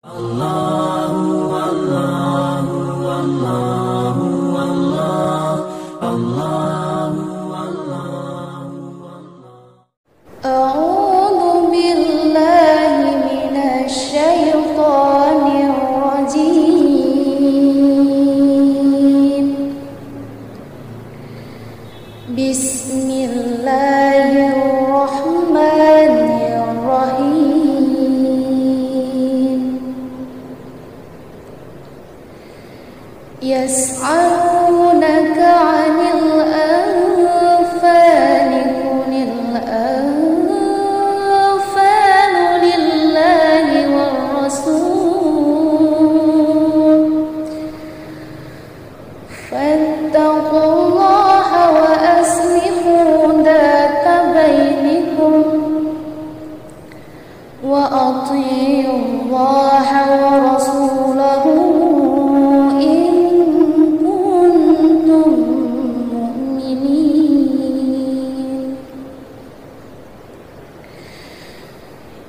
A'udzu billahi minasy syaithanir rajim. Bismillahirrahmanirrahim. Yas'alunaka 'anil anfali qulil anfalu lillahi war rasul fattaqullaha wa aslihu dhata bainikum wa athi'ullaha wa rasulahu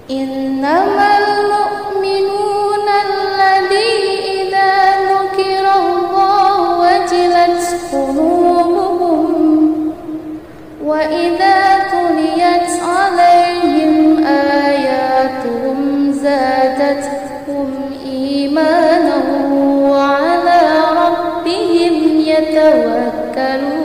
Innamal mu'minuna alladzi idza dzukirallahu wajilat qulubuhum wa idza tuliyat 'alaihim ayatuhum zadatuhum imanan wa 'ala rabbihim yatawakkalun.